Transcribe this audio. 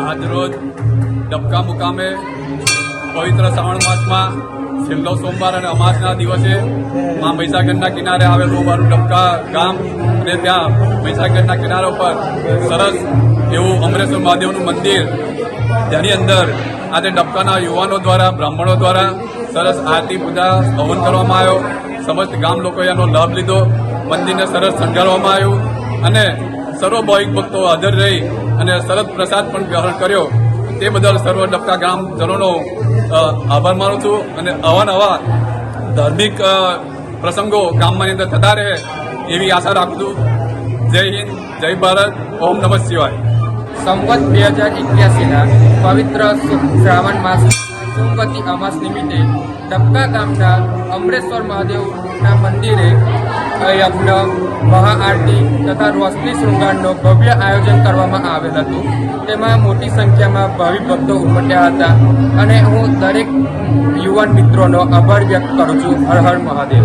આજરોજ ડબકા મુકામે પવિત્ર શ્રાવણ માસમાં છેલ્લો સોમવાર અને અમાસના દિવસે મા મહીસાગરના કિનારે આવેલું અમારું ડબકા ગામ અને ત્યાં મહીસાગરના કિનારા ઉપર સરસ એવું અમરેશ્વર મહાદેવનું મંદિર, જેની અંદર આજે ડબકાના યુવાનો દ્વારા, બ્રાહ્મણો દ્વારા સરસ આરતી પૂજા હવન કરવામાં આવ્યો. સમસ્ત ગામ લોકોએ એનો લાભ લીધો. મંદિરને સરસ શણગારવામાં આવ્યું અને સર્વ ભાવિક ભક્તો હાજર રહી અને સરસ પ્રસાદ પણ ગ્રહણ કર્યો. તે બદલ સર્વ ડબકા ગ્રામજનોનો આભાર માનું છું અને અવાનવા ધાર્મિક પ્રસંગો ગામની અંદર થતા રહે એવી આશા રાખું છું. જય હિન્દ, જય ભારત, ઓમ નમઃ શિવાય. સંવત 2081ના પવિત્ર શ્રાવણ માસ સોમવતી અમાસ નિમિત્તે ડબકા ગામના અમરેશ્વર મહાદેવના મંદિરે યજ્ઞ, મહાઆરતી તથા રોશની શૃંગારનો ભવ્ય આયોજન કરવામાં આવેલ હતું. તેમાં મોટી સંખ્યામાં ભાવિક ભક્તો ઉમટ્યા હતા અને હું દરેક યુવાન મિત્રોનો આભાર વ્યક્ત કરું છું. હર હર મહાદેવ.